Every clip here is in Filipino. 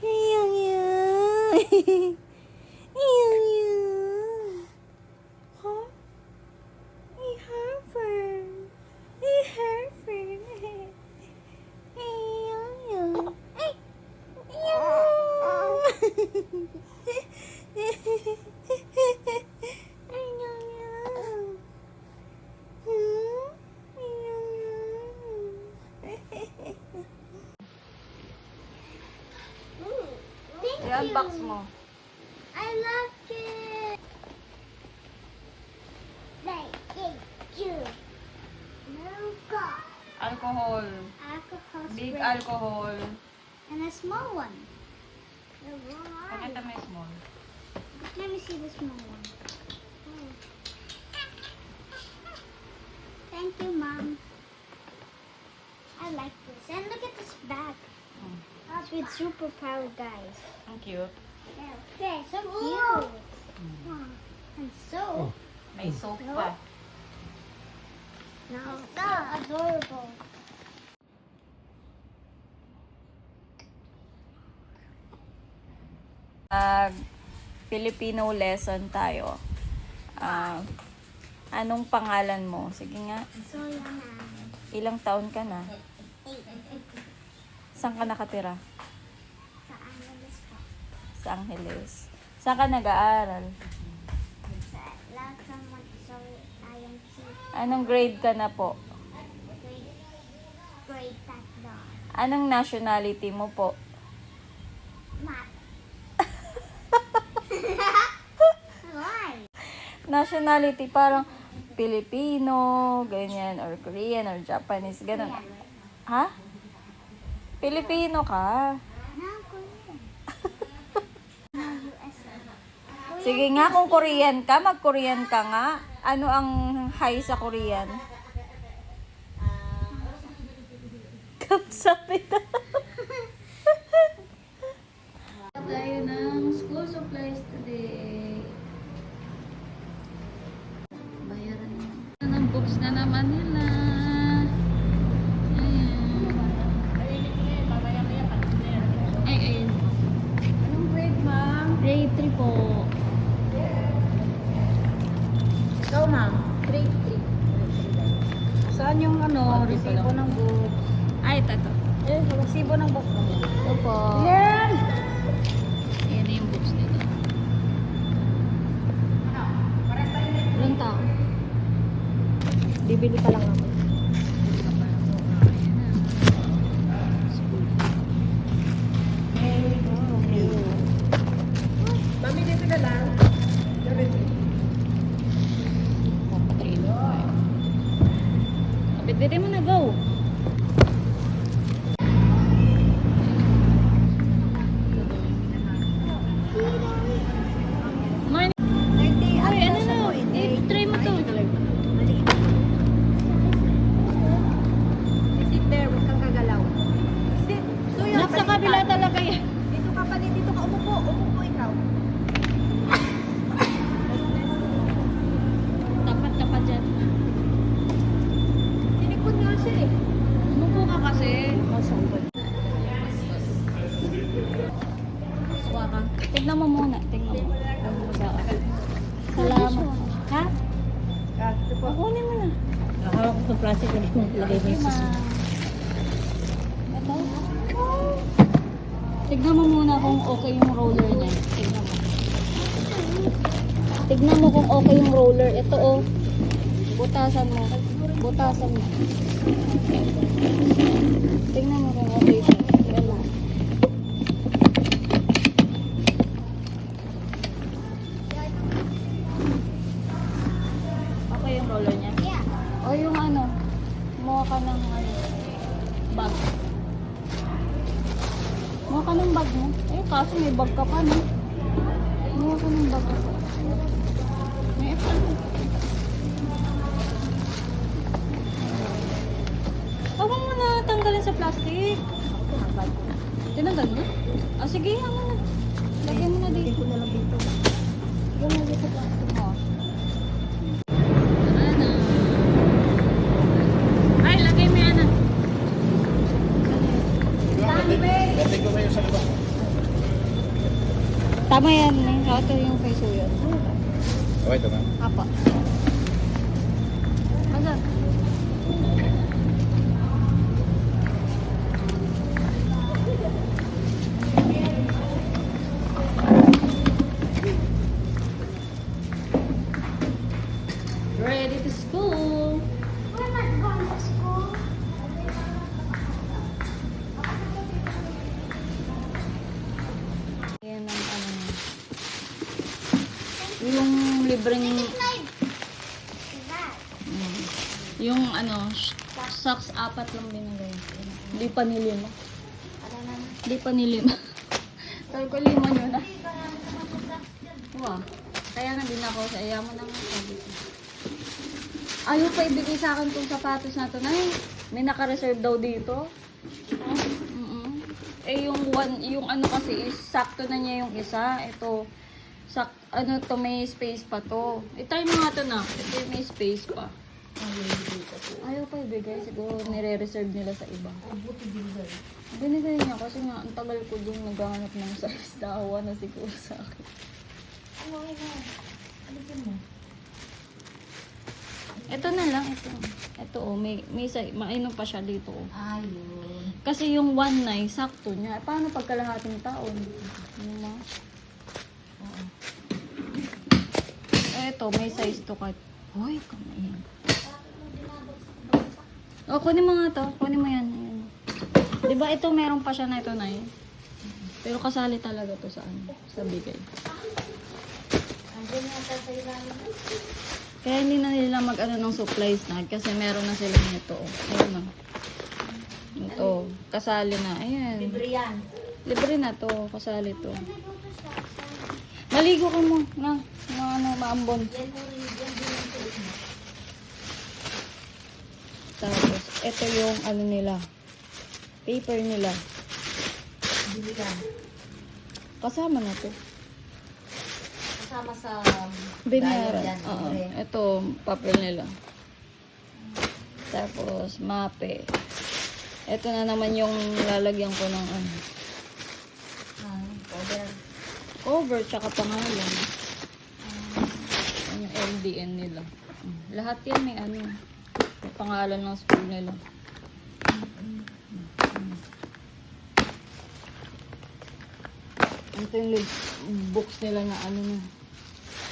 Iyang yan. Iyang yan. Huh? I-harper. I-harper. Iyang yan. Ay! Iyang. Iyang yan. Hmm? Iyang yan. Thank I-unbox you. mo. I love it. Thank you. No God. Alcohol. Alcohol Big spray. alcohol. And a small one. The Pakita mo yung small. Let me see the small one. Oh. Thank you, Mom. I like this. And look at this bag. That's with superpower, guys. Ang cute. Okay, so cute. And so, May soap pa. so adorable. Filipino lesson tayo. Anong pangalan mo? Sige nga. So yan. Ilang taon ka na? Saan ka nakatira? Sa Angeles po. Sa Angeles. Saan ka nag-aaral? Sa Lasa Montessori IMC. Anong grade ka na po? Grade tatlo. Anong nationality mo po? Math. Why? Nationality parang Filipino, ganyan, or Korean, or Japanese, ganun. Ha? Filipino ka. No, Korean. No, USA. Sige nga, kung Korean ka, mag-Korean ka nga. Ano ang hi sa Korean? Kapsapit. Tayo ng school supplies today. Bayaran na. Ng books na naman nila. Ay, ayun. Anong grade, ma'am? Grade 3 po. Ikaw, ma'am. Grade 3. Saan yung resibo ng book? Ay, tato. Resibo ng book mo. Ito po. Yan! Ayan na yung books nila. Ilang tao? Bibili pa lang ako. Mami, dito na lang. Bit-bitin mo na, go! Morning! Ay, ano na? I-try mo to. Sit there, huwag kang gagalaw. Sit. So yun, Nasa kabila talaga yan. Dito ka pa dito ka umupo. Umupo ikaw. Tapat ka pa dyan. Sinikot nga siya eh. Umupo ka kasi. Masungkot. Suwa ka. Tignan mo muna. Tignan mo. Salamat. Ha? Ito po. Kukunin mo na. Nakawak ko sa plastic na lagay mo Okay, yung ma. Ito. Tignan mo muna kung okay yung roller niya. Tignan mo. Tignan mo kung okay yung roller. Ito oh. Butasan mo. Butasan mo. Tignan mo kung okay siya. Tignan mo. Okay yung roller niya? Yeah. O yung ano, kumuha ka ng bag. Kumuha ka ng bag mo. Eh, kaso may bag ka pa, no? Kumuha ka ng bag. May extra. Huwag mo na tanggalin sa plastic. Tinanggal mo? Ah, sige, hanga na. Lagyan mo na dito. na lang dito. Lagyan mo dito sa plastic mo. Tara na. Ay, lagay mo yan Tama yan. Ito yung kay Suyo. Okay, tama. Apa. Asan? Ready to school. We're not going to school. Yan ang ano. Yung libreng Like that. yung ano, socks 4 lang binigay. Hindi pa nilima. Hindi pa nilima. Sabi ko 5 yun na. Wow. Kaya nga din ako sa iya mo nang sabi ko. Ayaw pa ibigay sa akin tong sapatos na to na may naka-reserve daw dito. Eh yung ano kasi is sakto na niya yung isa. Ito ano to may space pa to. I-try mo nga to na. Ito yung may space pa. Ayaw pa ibigay. Siguro nire-reserve nila sa iba. Binigay niya kasi nga ang tagal ko dun naghahanap ng size. Daawa na siguro sa akin. Ito na lang. Ito oh. May ano pa siya dito oh. Ayun. Kasi yung 1 na sakto niya. Paano pagkalahating taon? Ano mo? Ito, may size to cut. Hoy, kamain. O, kunin mo nga to. Kunin mo yan. Ayan. Diba ito, meron pa siya na ito na eh. Pero kasali talaga to sa ano, sa bigay. Kaya hindi na nila mag-ano ng supplies na kasi meron na sila nito. Ayun na. Ito, kasali na. Ayan. Libre yan. Libre na to, kasali to. Maligo ka mo na ano, maambon. Tapos, ito yung ano nila. Paper nila. Bili ka. Kasama na to. Kasama sa Binayaran. yan, Oo. libre. Ito, papel nila. Tapos, mape. Ito na naman yung lalagyan ko ng ano. Cover. Cover, tsaka pangalan. Yung LDN nila. Lahat yan may ano. May pangalan ng school nila. Ito yung books nila na ano na.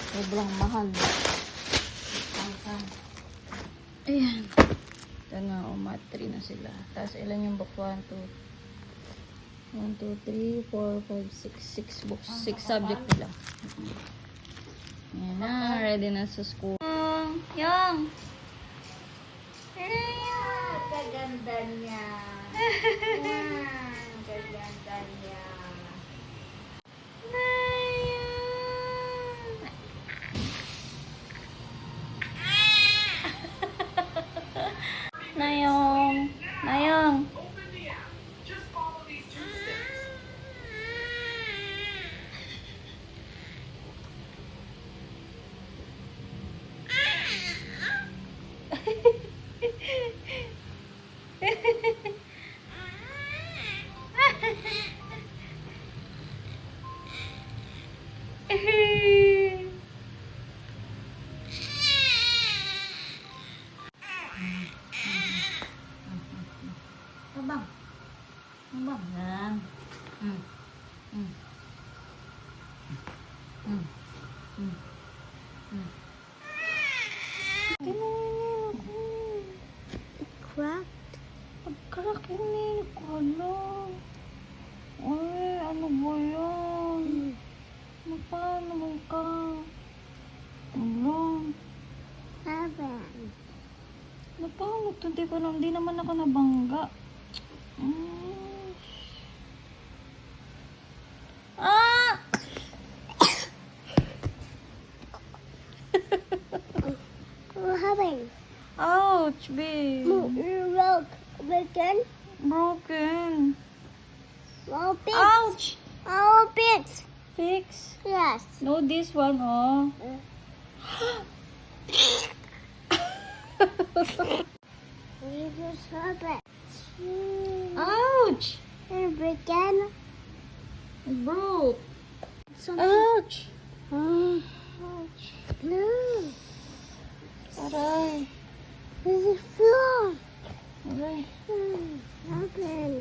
Sobrang mahal. Ayan. Ito na, mat 3 na sila. Tapos ilan yung book? 1, 2, 3, 4, 5, 6 books. 6 subject nila. Ayan na, ready na sa school. Yang! Kaganda niya. Kaganda niya. Nayong! Nayong! Abang. Abang. Yan. Cracked. Pagkarak yun ko lang. Ay, ano ba yan? Paano ba ka? Ano? Seven. Paano ito? Hindi naman ako nabangga. Ah! What happened? Ouch, babe. You broke. Broken? Broken. Open. Ouch! Open. Fix. Yes. No, this one, oh. You just open. Ouch! Broken. It broke. It's something. Ouch! Ah, No. aray. There's a floor. Aray. Open.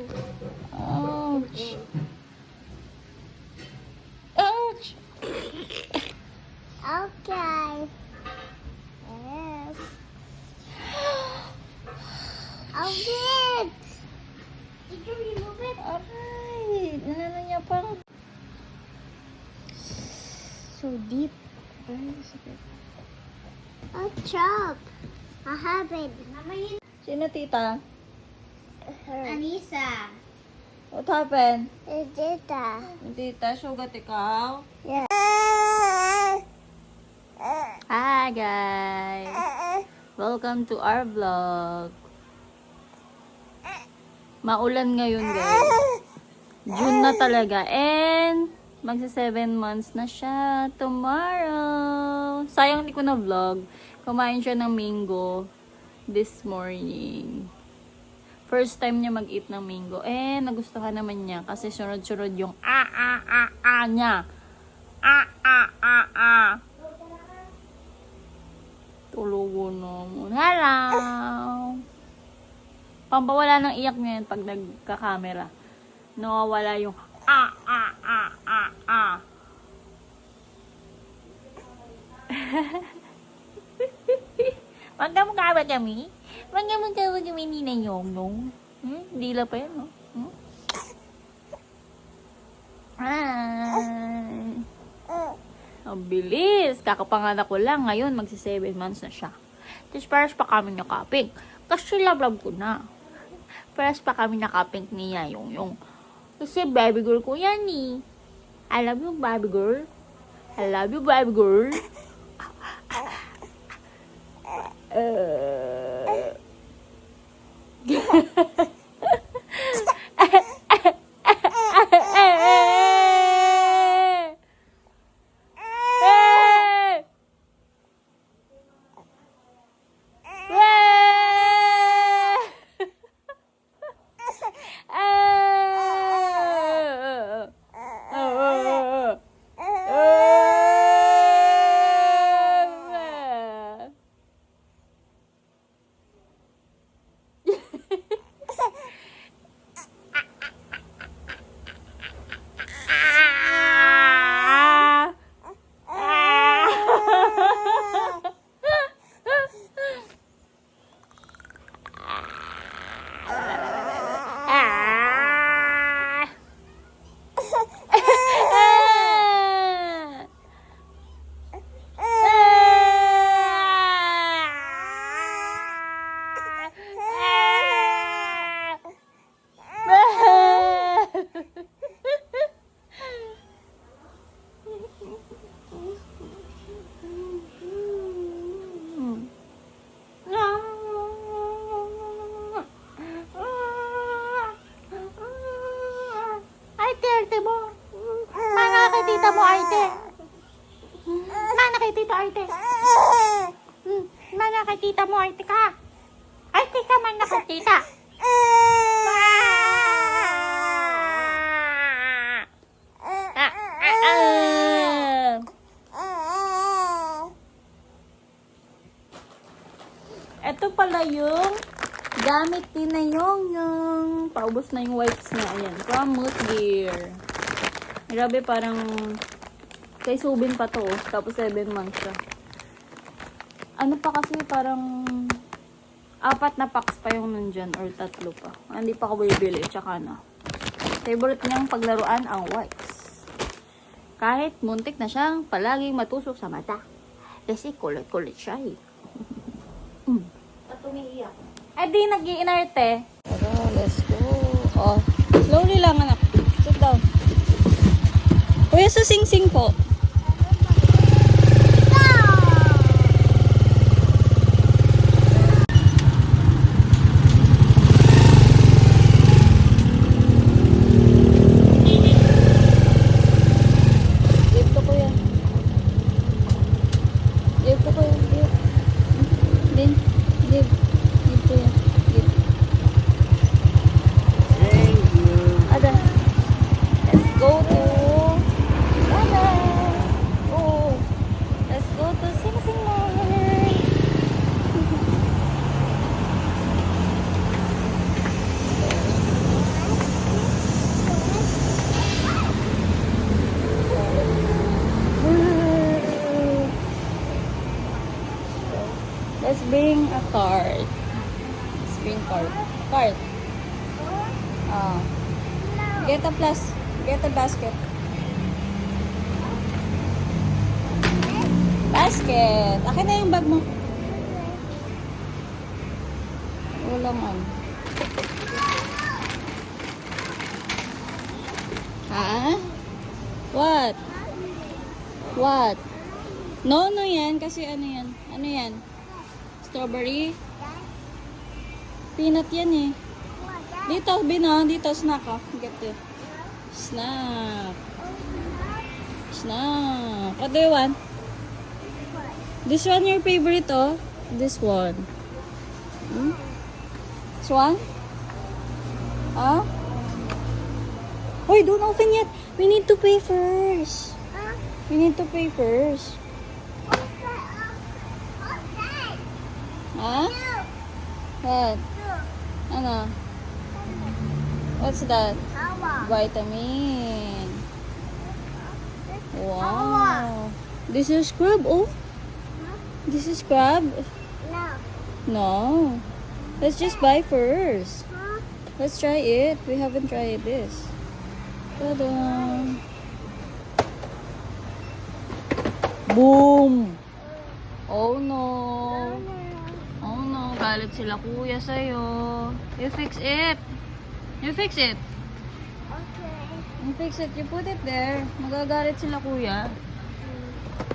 Ouch. Ouch! Okay. Yes. Open it. Did you remove it? Aray. Ano niya pang... So deep. Ay, sakit. A chop. I have it. Sino tita? Anissa. What happened? Tita. Tita, sugat ikaw? Yeah. Hi guys! Welcome to our vlog. Maulan ngayon guys. June na talaga. And magsa 7 months na siya tomorrow. Sayang di ko na vlog. Kumain siya ng mango this morning. First time niya mag-eat ng mango. Nagustuhan naman niya kasi sunod-sunod yung niya. Tulugo naman. Hello! Pampawala ng iyak niya yan pag nagka-camera. Nawawala yung Wag ka magkawa kami. Wag ka magkawa kami ni na yung. Dila pa yan, no? Ay. Ang bilis. Kakapanganak ko lang. Ngayon, magsi 7 months na siya. Tapos paras pa kami nakapink. Kasi love ko na. Paras pa kami nakapink niya yung. Kasi baby girl ko yan eh. I love you, baby girl. I love you, baby girl. Arte mo. Mana kay tita mo, Arte. Mana kay tita, Arte. Mana kay tita mo, Arte ka. Arte ka, mana kay tita. Ito pala yung gamit din na yung paubos na yung wipes niya. Ayan, from Moose Gear. Grabe, parang kay Subin pa to. Tapos 7 months siya. Ano pa kasi, parang 4 na packs pa yung nandyan or 3 pa. Hindi pa ako bibili. Tsaka na. Favorite niyang paglaruan ang wipes. Kahit muntik na siyang palaging matusok sa mata. Kasi kulit-kulit siya eh. At umiiyak. Eh di nag-iinarte. Tara, let's go. Oh, slowly lang anak. Sit down. Kuya sa sing-sing po. Give to kuya. Give to kuya. Give. Din. Give. Give kuya. Give. Thank you. Ada. Let's go to Bye-bye. Let's bring a cart. Let's bring cart. Cart. Ah. Get a plus. Get a basket. Basket. Akin na yung bag mo. Walang ano. Ha? What? What? No, no yan. Kasi ano yan? Ano yan? Strawberry? Peanut yan eh. Dito, Bino. Dito, snack oh. Get it. Snack. Snack. What do you want? This one your favorite oh? This one. Hmm? This one? Huh? Hoy, don't open yet. We need to pay first. We need to pay first. Huh? What? Ano? What's that? Vitamin. Wow. This is scrub, oh. This is scrub. No. Let's just buy first. Let's try it. We haven't tried this. Ta-da! Boom! Oh no! Oh no! Galit sila kuya sa'yo. You fix it! You fix it! You fix it. You put it there. Magagalit sila kuya.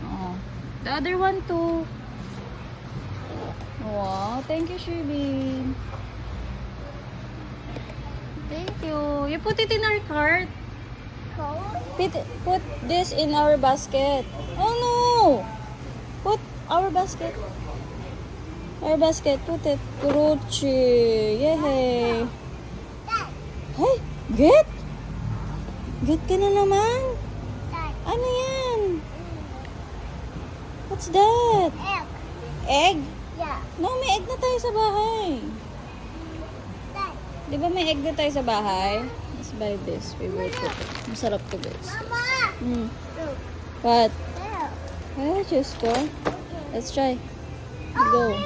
Oh. The other one too. Wow, thank you, Shirley. Thank you. You put it in our cart. Put this in our basket. Oh no! Put our basket. Our basket. Put it. Kuruchi. Yay! Hey, get! Get ka na naman. Ano yan? What's that? Egg? No, may egg na tayo sa bahay. Di ba may egg na tayo sa bahay? Let's buy this. We will put it. Masarap to guys. What? Just go. Let's try. Go.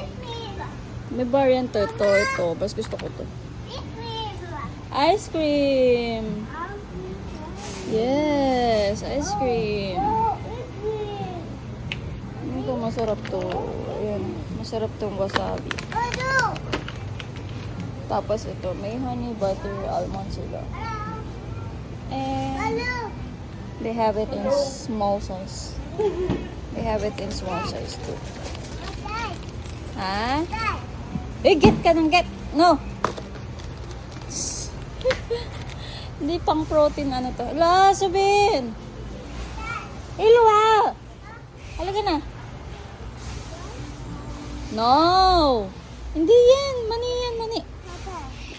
May bar yan to. Ito. Bas gusto ko to. Ice cream. Yes, ice cream. Ito masarap to. Ayan. Masarap tong wasabi. Tapos ito, may honey butter almond sila. And they have it in small size. They have it in small size too. Ha? Eh, get ka nang get. No. Hindi pang protein ano to. La, sabihin. Ilwa. Halaga na. No! Hindi yan! Mani yan, mani!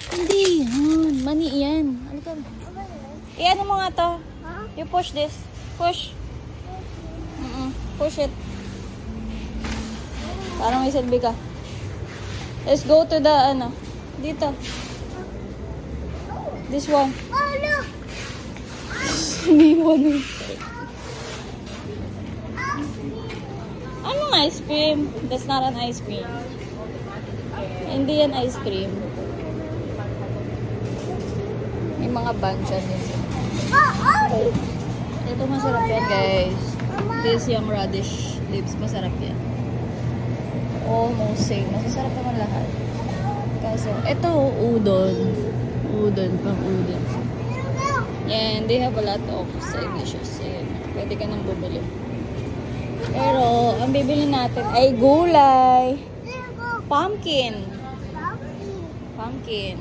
Hindi yan! Mani yan! Ano ka? I-ano mo nga to? You push this. Push. Push it. Parang may silbi ka. Let's go to the, ano, dito. This one. Oh, look! Hindi mo na. Anong ice cream? That's not an ice cream. Hindi yan ice cream. May mga bansyan din. Ito masarap yan guys. This yung radish lips. Masarap yan. Almost same. Masasarap naman lahat. Kaso, ito udon. Udon, pang udon. Yan, they have a lot of side dishes. Ayan. Pwede ka nang bumili. Pero, ang bibili natin ay gulay. Pumpkin. Pumpkin.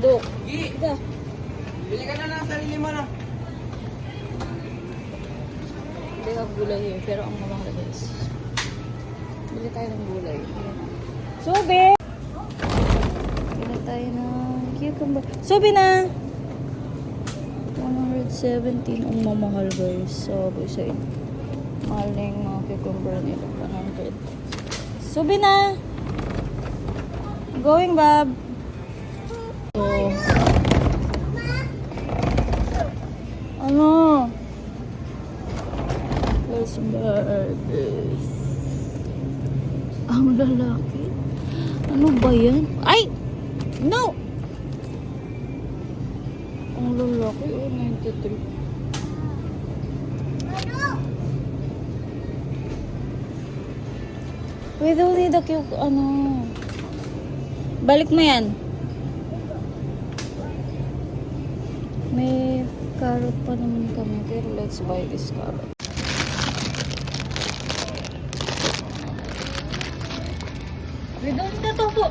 Look. Ika. Bili ka na ng sarili mo na. They have gulay here. Pero ang mamahal guys. Bili tayo ng gulay. Sobe! Bili tayo ng cucumber. Sobe na! 117 ang mamahal guys. Sabi sa inyo. Mahal na yung mga cucumber nila. 100. Sobe na! Going, Bob. So, ano? Let's buy this. Ang lalaki. Ano ba yan? Ay! No! Ang lalaki. Oh, 93. We don't need a cute, ano. Balik mo yan. May carrot pa naman kami. Pero let's buy this carrot. We don't need a tofu.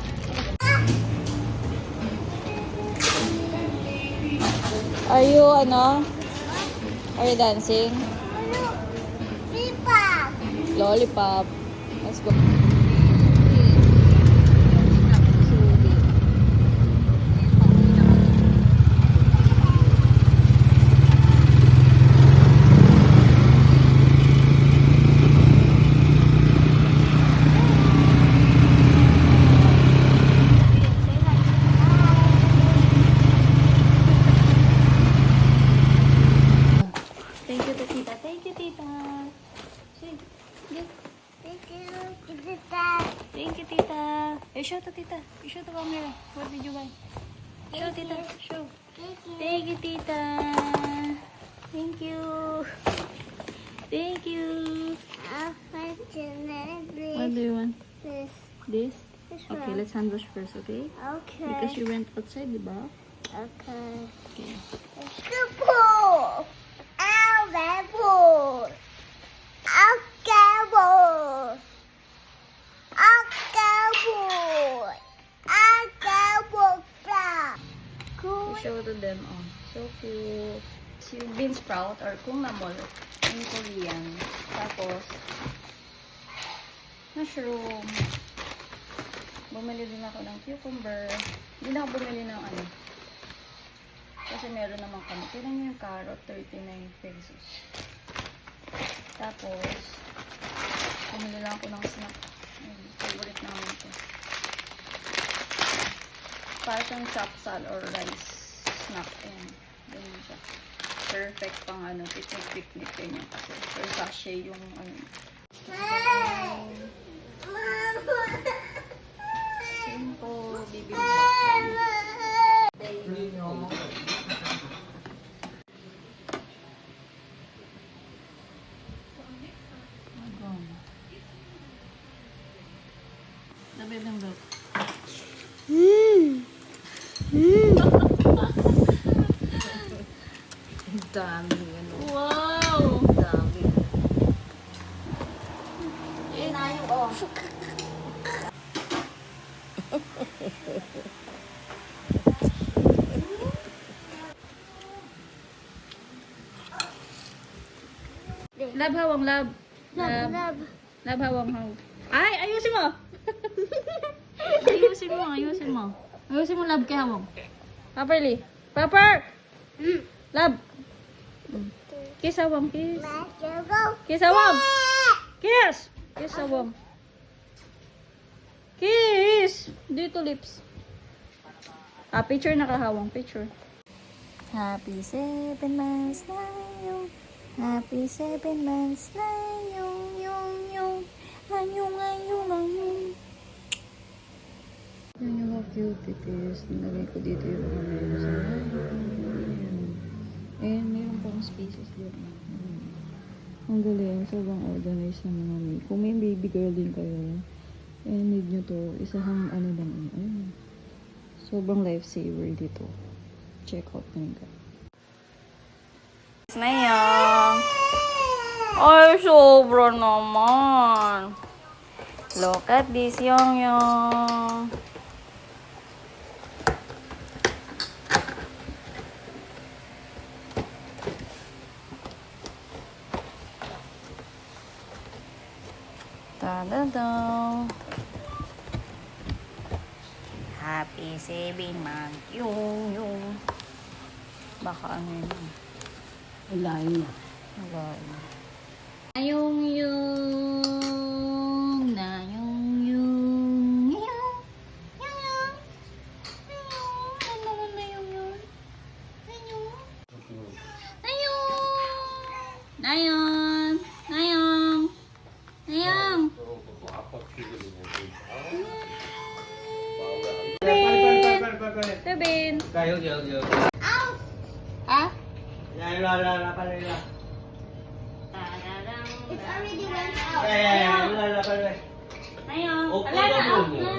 Are you, ano? Are you dancing? Pipa. Lollipop. Let's go. Thank you, tita. Thank you, tita. Say, yeah. Thank you. Is it that? Thank you, tita. Hey, show to tita. You show to camera. What did you buy? Show, tita. Show. Thank you. Thank you, tita. Thank you. Thank you. Unfortunately, What do you want? this. This? This Okay, one. let's hand wash first, okay? Okay. Because you went outside, diba? Okay. Okay. It's the pool. Ow, that pool. Okay, pool. Okay, pool. Okay, pool. Cool. We show to them, oh. So cute. Si bean sprout or kumamol in Korean. Tapos, mushroom. Bumili din ako ng cucumber. Hindi na ako bumili ng ano. Kasi meron naman kami. Tignan niyo yung carrot, 39 pesos. Tapos, bumili lang ako ng snack. Ayun, favorite namin ito. Para siyang chapsal or rice snack. Ayan. Ganyan siya. Perfect pang ano, picnic ganyan kasi. Or sachet yung ano. Simple, bibimbap lang. Labi ng milk. Dami, ano. Wow! Dami. Lab hawang lab. Love, love. Lab hawang hawang. Ay, ayusin mo! ayusin mo, ayusin mo. Ayusin mo lab kay hawang. Properly. Proper! Lab. Kiss hawang, kiss. Let's go. Kiss hawang. Kiss! Kiss hawang. Kiss! Dito lips. Ah, picture nakahawang. Picture. Happy 7 months na yung. Happy 7 months na yung. Anyong. Yan yung how cute it is. Nilagay ko dito yung ano sa and mayroon pang spaces dito. Ang galing. Sobrang organized naman namin. Kung may baby girl din kayo, need nyo to. Isahang ano lang. Ayun. Sobrang lifesaver dito. Check out nyo yung na yan. Ay, sobra naman. Look at this, yung. Ta-da-da. Happy 7 month. Yung. Baka ano yun. Ilahin na. Nagawa. Yung. Na yung. Ano na yung. Nayon. Tebin. Kayo, yo. Ha? La, pala. It's already went out. La, pala. Ayun. Opo, Wala na, opo, out opo. na.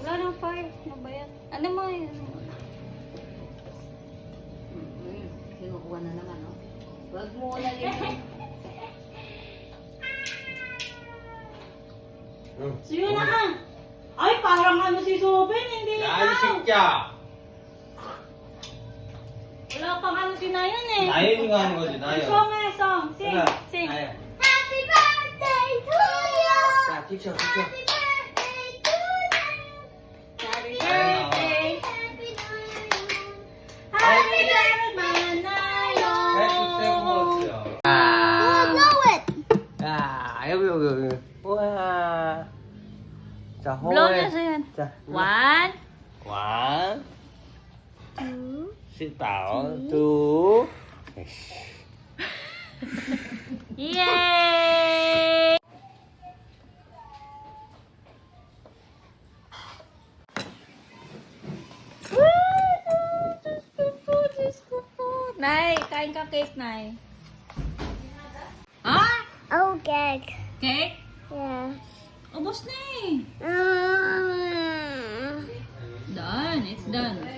Wala nang fire. Ano ba yan? Ano mo yun? Kinukuha na naman, no? Wag mo na yun. Sige na. Ay, parang ano si Soben, hindi Naisip ka. Wala pang ano si Nayon eh. Nayon nga ano ko, nayon. Song eh, song. Sing, sing. Nayon. Happy birthday to you. Picture. Happy birthday to you. Happy birthday. Happy birthday. Happy birthday, Nayon. Oh, blow it. 여기. 우와. 자, Blow niya sa yan. 자, 1, one. Sit down. Two. yay! Nay, kain ka cake, Nay. Ah? Okay. Cake? Yeah. Ubos na eh. Done. It's done.